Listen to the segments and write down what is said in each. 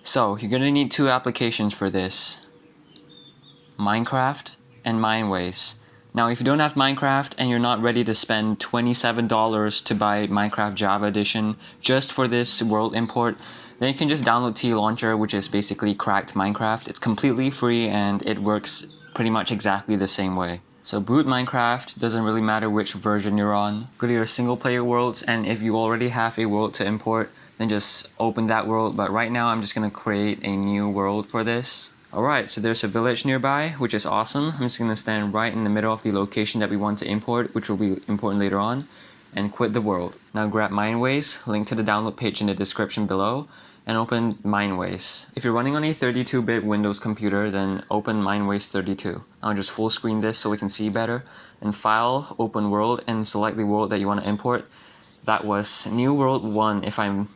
So you're gonna need two applications for this: Minecraft and Mineways. Now if you don't have Minecraft and you're not ready to spend $27 to buy Minecraft Java Edition just for this world import, then you can just download T-Launcher, which is basically cracked Minecraft. It's completely free and it works pretty much exactly the same way. So boot Minecraft, doesn't really matter which version you're on. Go to your single player worlds, and if you already have a world to import, then just open that world. But right now I'm just gonna create a new world for this. Alright, so there's a village nearby, which is awesome. I'm just gonna stand right in the middle of the location that we want to import, which will be important later on, and quit the world. Now grab Mineways, link to the download page in the description below, and open Mineways. If you're running on a 32-bit Windows computer, then open Mineways 32. I'll just full screen this so we can see better. And File, Open World, and select the world that you want to import. That was New World 1 if I'm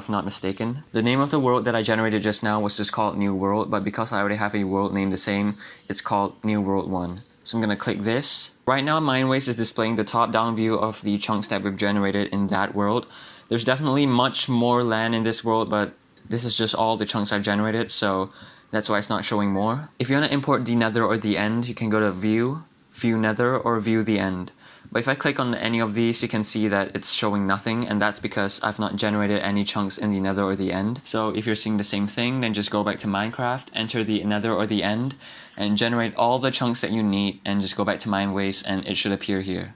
not mistaken. The name of the world that I generated just now was just called New World, but because I already have a world named the same, it's called New World 1. So I'm gonna click this. Right now Mineways is displaying the top-down view of the chunks that we've generated in that world. There's definitely much more land in this world, but this is just all the chunks I've generated, so that's why it's not showing more. If you want to import the nether or the end, you can go to View, View Nether, or View the End. But if I click on any of these, you can see that it's showing nothing, and that's because I've not generated any chunks in the nether or the end. So if you're seeing the same thing, then just go back to Minecraft, enter the nether or the end, and generate all the chunks that you need, and just go back to Mineways, and it should appear here.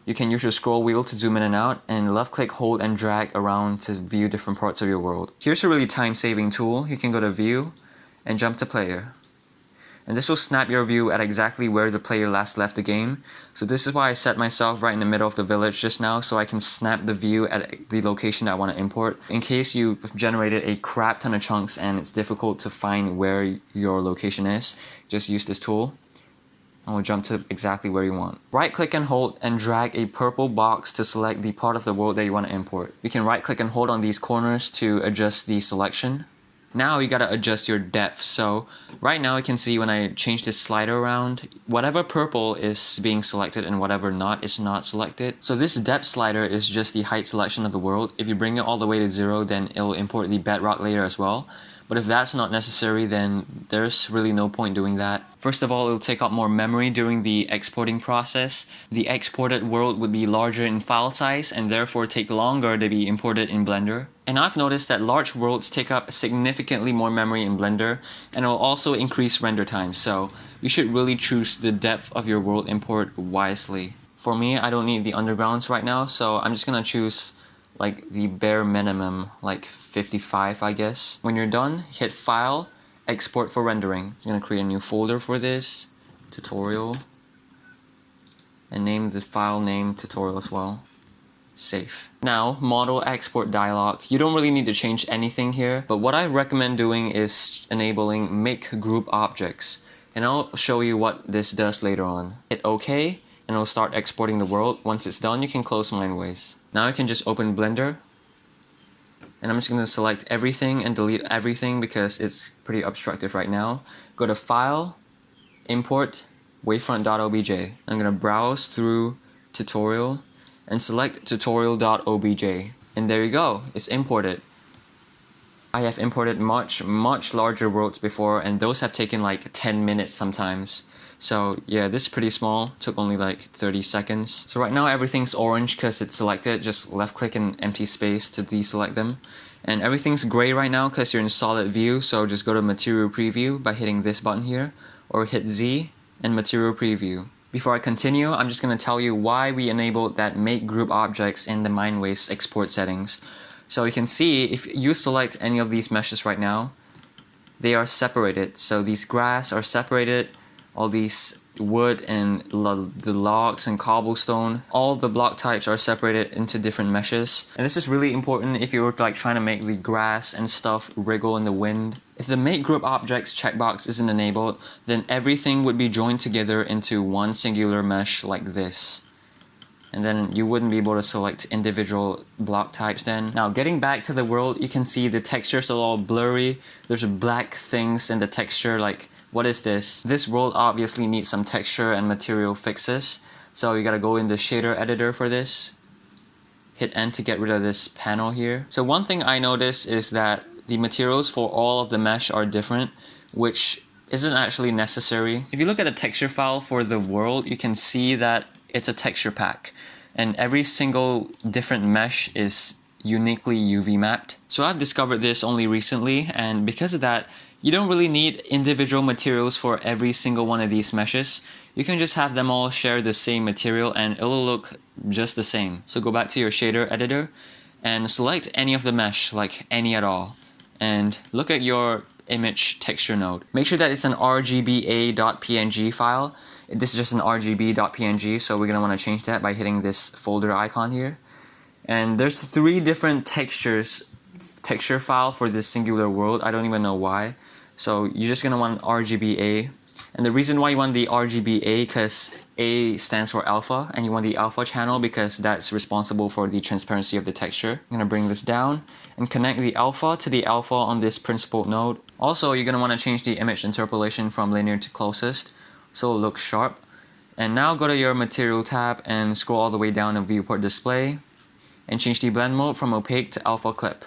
You can use your scroll wheel to zoom in and out, and left click, hold, and drag around to view different parts of your world. Here's a really time-saving tool. You can go to View and jump to Player. And this will snap your view at exactly where the player last left the game. So this is why I set myself right in the middle of the village just now, so I can snap the view at the location that I want to import. In case you've generated a crap ton of chunks and it's difficult to find where your location is, just use this tool. And we'll jump to exactly where you want. Right click and hold and drag a purple box to select the part of the world that you want to import. You can right click and hold on these corners to adjust the selection. Now you gotta adjust your depth. So right now you can see when I change this slider around, whatever purple is being selected and whatever not is not selected. So this depth slider is just the height selection of the world. If you bring it all the way to 0, then it'll import the bedrock layer as well. But if that's not necessary, then there's really no point doing that. First of all, it'll take up more memory during the exporting process. The exported world would be larger in file size and therefore take longer to be imported in Blender. And I've noticed that large worlds take up significantly more memory in Blender, and it'll also increase render time, so you should really choose the depth of your world import wisely. For me, I don't need the undergrounds right now, so I'm just gonna choose like the bare minimum, like 55 I guess. When you're done, hit File, Export for rendering. I'm gonna create a new folder for this, tutorial, and name the file name tutorial as well. Save. Now, model export dialog. You don't really need to change anything here, but what I recommend doing is enabling make group objects. And I'll show you what this does later on. Hit OK, and it'll start exporting the world. Once it's done, you can close Mineways. Now you can just open Blender, and I'm just going to select everything and delete everything because it's pretty obstructive right now. Go to File, Import, Wavefront.obj. I'm going to browse through Tutorial and select tutorial.obj. And there you go, it's imported. I have imported much larger worlds before, and those have taken like 10 minutes sometimes. So yeah, this is pretty small, took only like 30 seconds. So right now everything's orange because it's selected, just left click in empty space to deselect them. And everything's gray right now because you're in solid view, so just go to Material Preview by hitting this button here, or hit Z and Material Preview. Before I continue, I'm just going to tell you why we enabled that make group objects in the Mineways export settings. So you can see if you select any of these meshes right now, they are separated. So these grass are separated, all these wood and the logs and cobblestone, all the block types are separated into different meshes. And this is really important if you're like trying to make the grass and stuff wriggle in the wind. If the make group objects checkbox isn't enabled, then everything would be joined together into one singular mesh like this. And then you wouldn't be able to select individual block types then. Now getting back to the world, you can see the textures are all blurry. There's black things in the texture, like what is this? This world obviously needs some texture and material fixes. So you gotta go in the shader editor for this. Hit N to get rid of this panel here. So one thing I noticed is that the materials for all of the mesh are different, which isn't actually necessary. If you look at the texture file for the world, you can see that it's a texture pack, and every single different mesh is uniquely UV mapped. So I've discovered this only recently, and because of that, you don't really need individual materials for every single one of these meshes. You can just have them all share the same material and it'll look just the same. So go back to your shader editor and select any of the mesh, like any at all, and look at your image texture node. Make sure that it's an rgba.png file. This is just an rgb.png, so we're gonna want to change that by hitting this folder icon here. And there's 3 different texture file for this singular world. I don't even know why. So you're just gonna want RGBA. And the reason why you want the RGBA, because A stands for alpha, and you want the alpha channel because that's responsible for the transparency of the texture. I'm gonna bring this down and connect the alpha to the alpha on this principled node. Also, you're gonna want to change the image interpolation from linear to closest so it looks sharp. And now go to your material tab and scroll all the way down to viewport display and change the blend mode from opaque to alpha clip.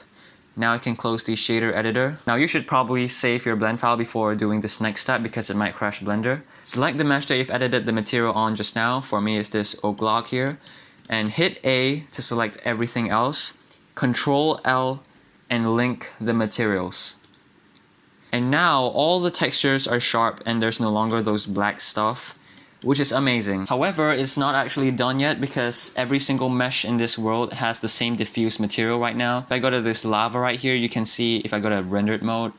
Now you can close the shader editor. Now you should probably save your blend file before doing this next step because it might crash Blender. Select the mesh that you've edited the material on just now. For me it's this oak log here. And hit A to select everything else. Control L and link the materials. And now all the textures are sharp and there's no longer those black stuff, which is amazing. However, it's not actually done yet because every single mesh in this world has the same diffuse material right now. If I go to this lava right here, you can see, if I go to rendered mode,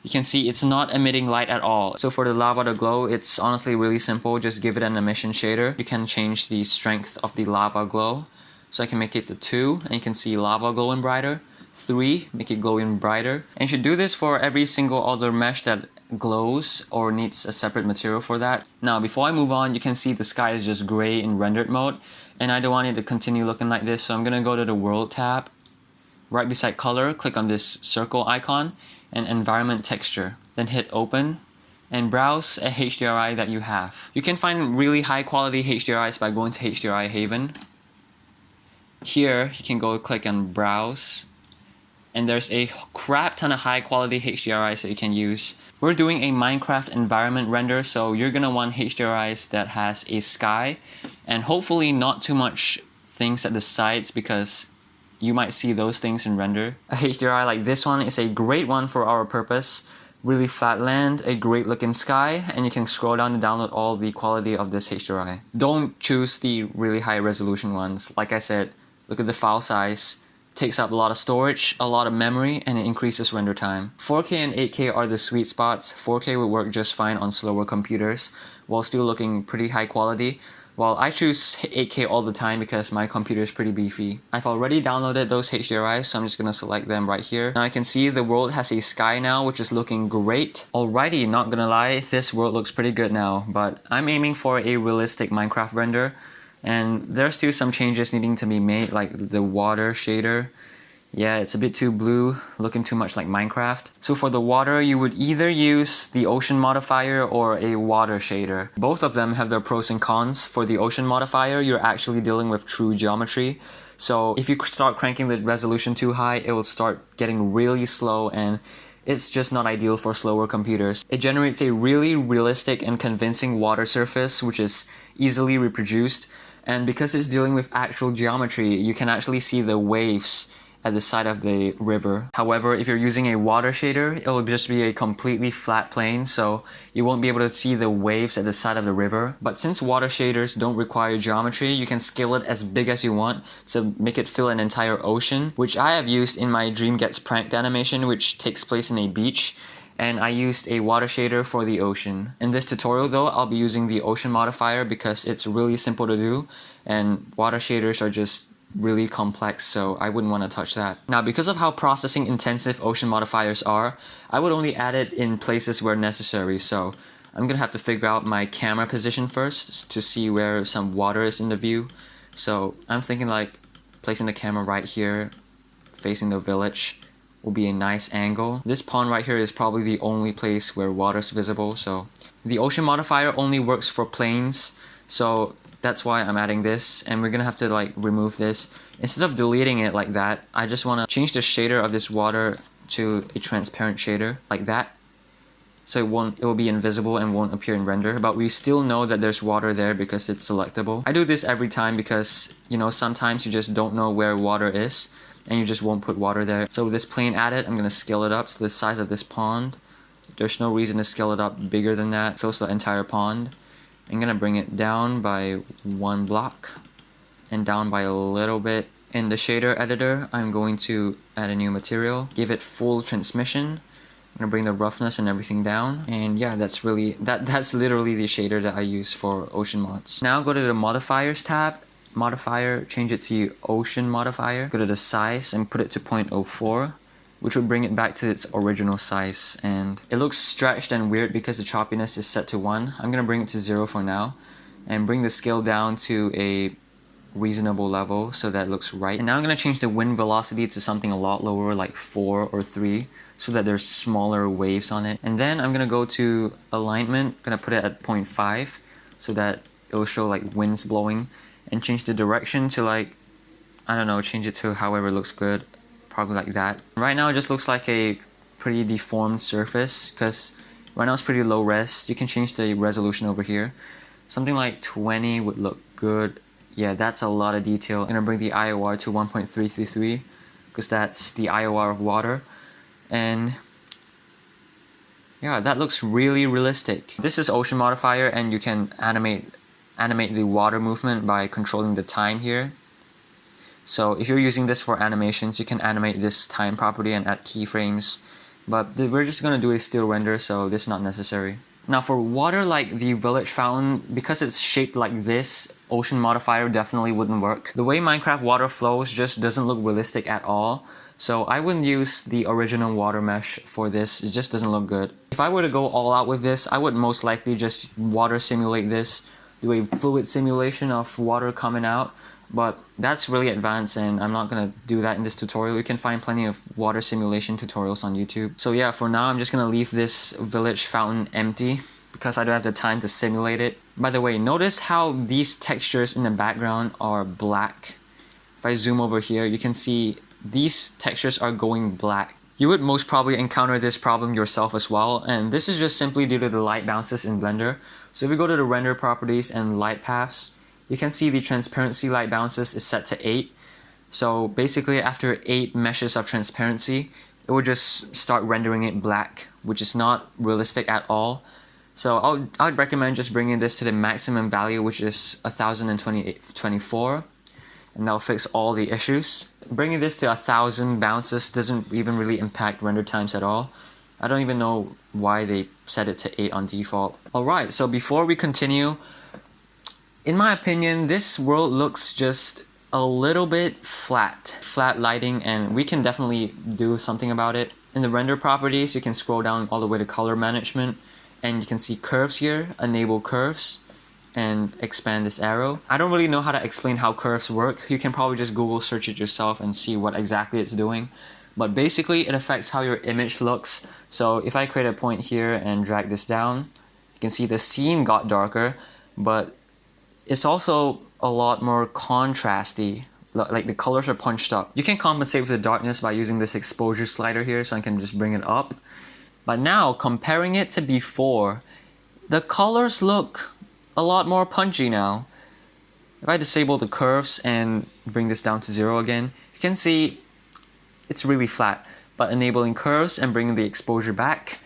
you can see it's not emitting light at all. So for the lava to glow, it's honestly really simple. Just give it an emission shader. You can change the strength of the lava glow. So I can make it to 2, and you can see lava glowing brighter. 3, make it glowing brighter. And you should do this for every single other mesh that glows or needs a separate material for that. Now before I move on, you can see the sky is just gray in rendered mode, and I don't want it to continue looking like this, so I'm gonna go to the world tab. Right beside color, click on this circle icon and environment texture. Then hit open and browse a HDRI that you have. You can find really high quality HDRIs by going to HDRI Haven. Here you can go click on browse, and there's a crap ton of high quality HDRIs that you can use. We're doing a Minecraft environment render, so you're gonna want HDRIs that has a sky and hopefully not too much things at the sides because you might see those things in render. A HDRI like this one is a great one for our purpose. Really flat land, a great looking sky, and you can scroll down and download all the quality of this HDRI. Don't choose the really high resolution ones. Like I said, look at the file size. Takes up a lot of storage, a lot of memory, and it increases render time. 4K and 8K are the sweet spots. 4K would work just fine on slower computers while still looking pretty high quality. While I choose 8K all the time because my computer is pretty beefy. I've already downloaded those HDRIs, so I'm just gonna select them right here. Now I can see the world has a sky now, which is looking great. Alrighty, not gonna lie, this world looks pretty good now, but I'm aiming for a realistic Minecraft render. And there's still some changes needing to be made, like the water shader. Yeah, it's a bit too blue, looking too much like Minecraft. So for the water, you would either use the ocean modifier or a water shader. Both of them have their pros and cons. For the ocean modifier, you're actually dealing with true geometry. So if you start cranking the resolution too high, it will start getting really slow, and it's just not ideal for slower computers. It generates a really realistic and convincing water surface, which is easily reproduced. And because it's dealing with actual geometry, you can actually see the waves at the side of the river. However, if you're using a water shader, it will just be a completely flat plane, so you won't be able to see the waves at the side of the river. But since water shaders don't require geometry, you can scale it as big as you want to make it fill an entire ocean, which I have used in my Dream Gets Pranked animation, which takes place in a beach. And I used a water shader for the ocean. In this tutorial though, I'll be using the ocean modifier because it's really simple to do, and water shaders are just really complex, so I wouldn't want to touch that. Now, because of how processing intensive ocean modifiers are, I would only add it in places where necessary, so I'm gonna have to figure out my camera position first to see where some water is in the view. So I'm thinking like placing the camera right here, facing the village, will be a nice angle. This pond right here is probably the only place where water is visible, so the ocean modifier only works for planes. So That's why I'm adding this, and we're gonna have to like remove this. Instead of deleting it like that, I just wanna change the shader of this water to a transparent shader like that. So it will be invisible and won't appear in render, but we still know that there's water there because it's selectable. I do this every time because, you know, sometimes you just don't know where water is and you just won't put water there. So with this plane added, I'm gonna scale it up to the size of this pond. There's no reason to scale it up bigger than that. It fills the entire pond. I'm gonna bring it down by 1 block and down by a little bit. In the shader editor, I'm going to add a new material, give it full transmission. I'm gonna bring the roughness and everything down, and yeah, that's literally the shader that I use for ocean mods. Now go to the modifiers tab, modifier, change it to ocean modifier, go to the size and put it to 0.04, which will bring it back to its original size. And it looks stretched and weird because the choppiness is set to 1. I'm gonna bring it to 0 for now, and bring the scale down to a reasonable level so that it looks right. And now I'm gonna change the wind velocity to something a lot lower, like 4 or 3, so that there's smaller waves on it. And then I'm gonna go to alignment, gonna put it at 0.5 so that it will show like winds blowing, and change the direction to like, I don't know, change it to however looks good, probably like that. Right now it just looks like a pretty deformed surface because right now it's pretty low res. You can change the resolution over here. Something like 20 would look good. Yeah, that's a lot of detail. I'm gonna bring the IOR to 1.333 because that's the IOR of water. And yeah, that looks really realistic. This is ocean modifier, and you can animate the water movement by controlling the time here. So if you're using this for animations, you can animate this time property and add keyframes. But we're just gonna do a still render, so this is not necessary. Now for water like the village fountain, because it's shaped like this, ocean modifier definitely wouldn't work. The way Minecraft water flows just doesn't look realistic at all. So I wouldn't use the original water mesh for this, it just doesn't look good. If I were to go all out with this, I would most likely just water simulate this, do a fluid simulation of water coming out, but that's really advanced and I'm not gonna do that in this tutorial. You can find plenty of water simulation tutorials on YouTube. So yeah, for now I'm just gonna leave this village fountain empty because I don't have the time to simulate it. By the way, notice how these textures in the background are black. If I zoom over here, you can see these textures are going black. You would most probably encounter this problem yourself as well, and this is just simply due to the light bounces in Blender. So if we go to the render properties and light paths, you can see the transparency light bounces is set to 8. So basically after 8 meshes of transparency, it will just start rendering it black, which is not realistic at all. So I'd recommend just bringing this to the maximum value, which is 1024. And that'll fix all the issues. Bringing this to 1000 bounces doesn't even really impact render times at all. I don't even know why they set it to 8 on default. Alright, so before we continue, in my opinion, this world looks just a little bit flat. Flat lighting, and we can definitely do something about it. In the render properties, you can scroll down all the way to color management, and you can see curves here, enable curves, and expand this arrow. I don't really know how to explain how curves work. You can probably just Google search it yourself and see what exactly it's doing. But basically it affects how your image looks. So if I create a point here and drag this down, you can see the scene got darker, but it's also a lot more contrasty. Like the colors are punched up. You can compensate for the darkness by using this exposure slider here, so I can just bring it up. But now comparing it to before, the colors look a lot more punchy now. If I disable the curves and bring this down to 0 again, you can see it's really flat. But enabling curves and bringing the exposure back,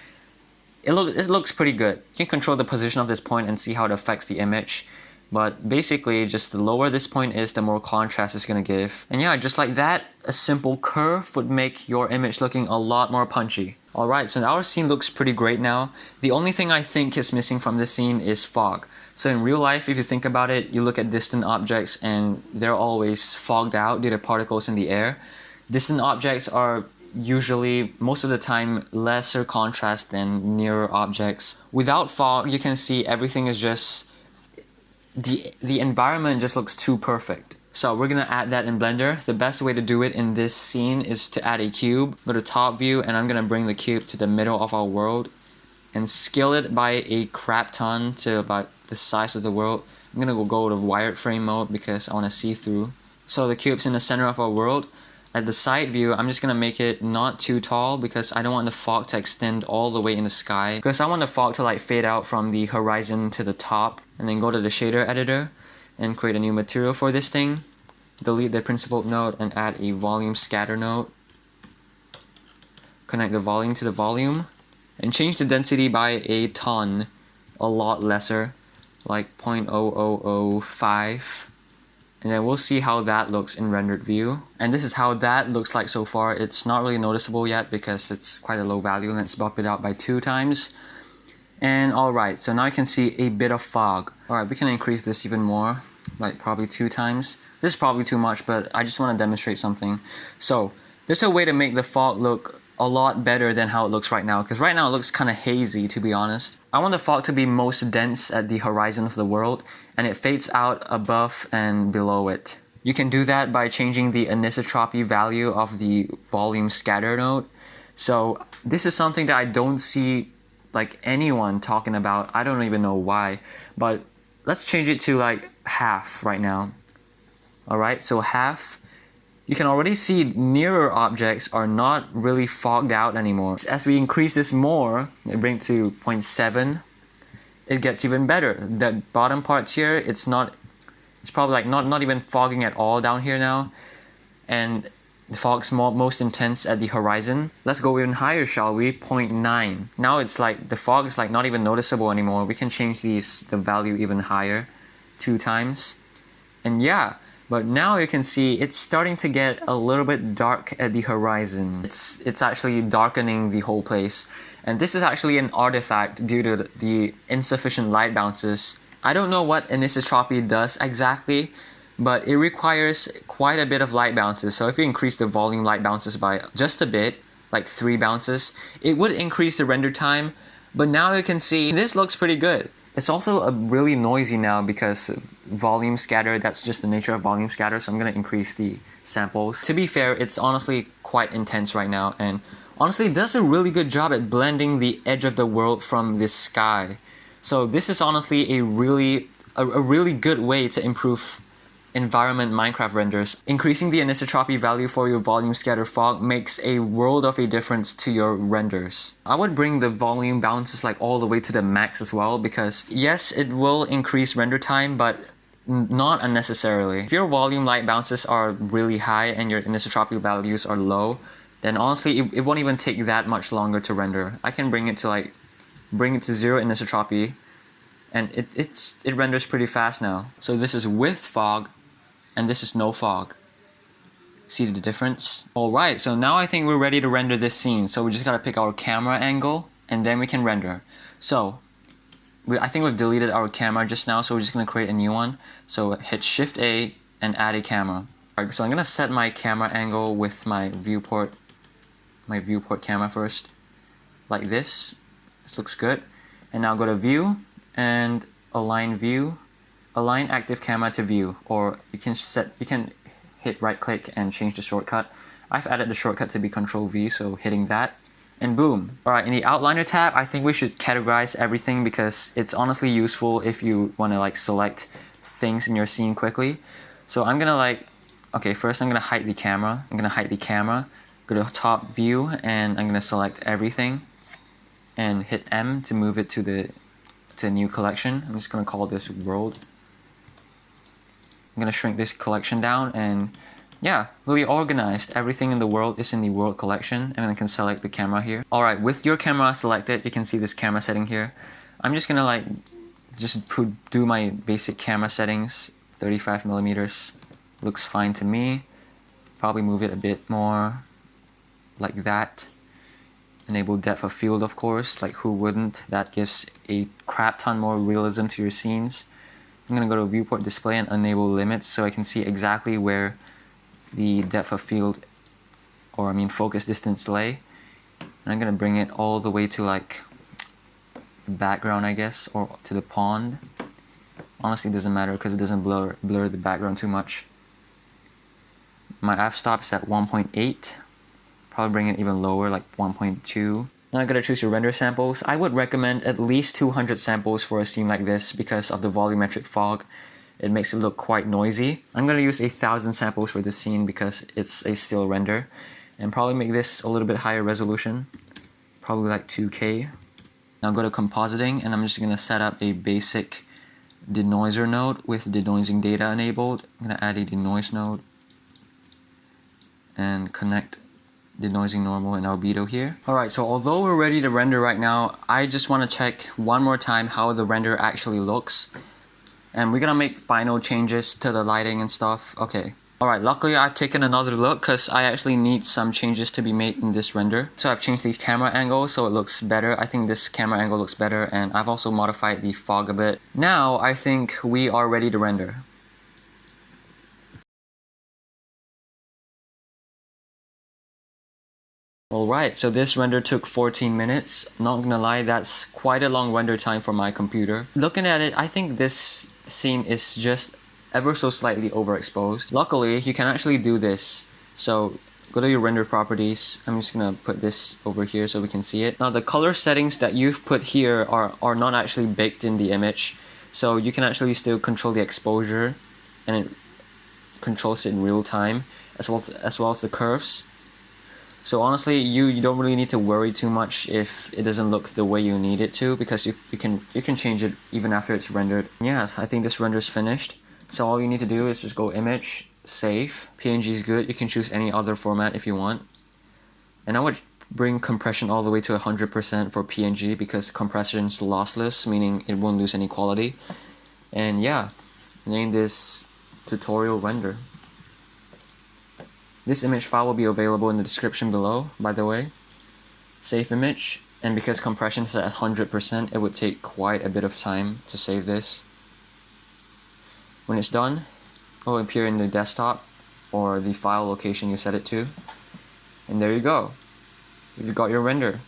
it looks pretty good. You can control the position of this point and see how it affects the image. But basically, just the lower this point is, the more contrast it's gonna give. And yeah, just like that, a simple curve would make your image looking a lot more punchy. Alright, so our scene looks pretty great now. The only thing I think is missing from this scene is fog. So in real life, if you think about it, you look at distant objects and they're always fogged out due to particles in the air. Distant objects are usually, most of the time, lesser contrast than nearer objects. Without fog, you can see everything is just, the environment just looks too perfect. So we're gonna add that in Blender. The best way to do it in this scene is to add a cube. Go to top view, and I'm gonna bring the cube to the middle of our world and scale it by a crap ton to about the size of the world. I'm gonna go to wired frame mode because I want to see through. So the cube's in the center of our world. At the side view, I'm just gonna make it not too tall because I don't want the fog to extend all the way in the sky. Because I want the fog to like fade out from the horizon to the top. And then go to the shader editor and create a new material for this thing. Delete the principled node and add a volume scatter node. Connect the volume to the volume. And change the density by a ton. A lot lesser. Like 0.0005. And then we'll see how that looks in rendered view. And this is how that looks like so far. It's not really noticeable yet because it's quite a low value. Let's bump it out by 2 times. And alright, so now you can see a bit of fog. Alright, we can increase this even more, like probably 2 times. This is probably too much, but I just want to demonstrate something. So, there's a way to make the fog look a lot better than how it looks right now, because right now it looks kind of hazy, to be honest. I want the fog to be most dense at the horizon of the world, and it fades out above and below it. You can do that by changing the anisotropy value of the volume scatter node. So this is something that I don't see like anyone talking about. I don't even know why, but let's change it to like half right now. Alright, so half. You can already see nearer objects are not really fogged out anymore. As we increase this more, we bring it to 0.7, it gets even better. That bottom parts here, it's probably like not even fogging at all down here now. And the fog's most intense at the horizon. Let's go even higher, shall we? 0.9. Now it's like the fog is like not even noticeable anymore. We can change the value even higher, 2 times. And yeah. But now you can see it's starting to get a little bit dark at the horizon. It's actually darkening the whole place. And this is actually an artifact due to the insufficient light bounces. I don't know what anisotropy does exactly, but it requires quite a bit of light bounces. So if you increase the volume light bounces by just a bit, like 3 bounces, it would increase the render time. But now you can see this looks pretty good. It's also really noisy now because volume scatter, that's just the nature of volume scatter, so I'm going to increase the samples. To be fair, it's honestly quite intense right now, and honestly it does a really good job at blending the edge of the world from the sky. So this is honestly a really good way to improve environment Minecraft renders. Increasing the anisotropy value for your volume scatter fog makes a world of a difference to your renders. I would bring the volume bounces like all the way to the max as well, because yes, it will increase render time, but not unnecessarily. If your volume light bounces are really high and your anisotropy values are low, then honestly it won't even take that much longer to render. I can bring it to 0 anisotropy, and it renders pretty fast now. So this is with fog, and this is no fog. See the difference? Alright, so now I think we're ready to render this scene. So we just gotta pick our camera angle, and then we can render. So, I think we've deleted our camera just now, so we're just gonna create a new one. So hit Shift A and add a camera. Alright, so I'm gonna set my camera angle with my viewport camera first. Like this. This looks good. And now go to View, and Align View. Align active camera to view, or you can hit right click and change the shortcut. I've added the shortcut to be Control V, so hitting that, and boom. Alright, in the outliner tab, I think we should categorize everything because it's honestly useful if you want to like select things in your scene quickly. So I'm gonna first I'm gonna hide the camera. Go to top view, and I'm gonna select everything, and hit M to move it to a new collection. I'm just gonna call this world. I'm gonna shrink this collection down, and yeah, really organized. Everything in the world is in the world collection, and I can select the camera here. Alright, with your camera selected, you can see this camera setting here. I'm just gonna do my basic camera settings. 35mm looks fine to me. Probably move it a bit more like that. Enable depth of field, of course, like who wouldn't? That gives a crap ton more realism to your scenes. I'm gonna go to viewport display and enable limits so I can see exactly where the depth of field, focus distance lay. And I'm gonna bring it all the way to like the background, I guess, or to the pond. Honestly, it doesn't matter because it doesn't blur the background too much. My f-stop is at 1.8. Probably bring it even lower, like 1.2. Now you gotta choose your render samples. I would recommend at least 200 samples for a scene like this because of the volumetric fog. It makes it look quite noisy. I'm gonna use 1,000 samples for this scene because it's a still render, and probably make this a little bit higher resolution, probably like 2K. Now go to compositing, and I'm just gonna set up a basic denoiser node with denoising data enabled. I'm gonna add a denoise node and connect denoising normal and albedo here. Alright, so although we're ready to render right now, I just want to check one more time how the render actually looks. And we're gonna make final changes to the lighting and stuff. Okay. Alright, luckily I've taken another look because I actually need some changes to be made in this render. So I've changed these camera angles so it looks better. I think this camera angle looks better, and I've also modified the fog a bit. Now I think we are ready to render. Alright, so this render took 14 minutes. Not gonna lie, that's quite a long render time for my computer. Looking at it, I think this scene is just ever so slightly overexposed. Luckily, you can actually do this. So go to your render properties. I'm just gonna put this over here so we can see it. Now the color settings that you've put here are not actually baked in the image. So you can actually still control the exposure, and it controls it in real time, as well as the curves. So honestly, you don't really need to worry too much if it doesn't look the way you need it to, because you can change it even after it's rendered. Yeah, I think this render is finished. So all you need to do is just go image, save. PNG is good. You can choose any other format if you want. And I would bring compression all the way to 100% for PNG because compression is lossless, meaning it won't lose any quality. And yeah, name this tutorial render. This image file will be available in the description below, by the way. Save image, and because compression is at 100%, it would take quite a bit of time to save this. When it's done, it will appear in the desktop or the file location you set it to. And there you go. You've got your render.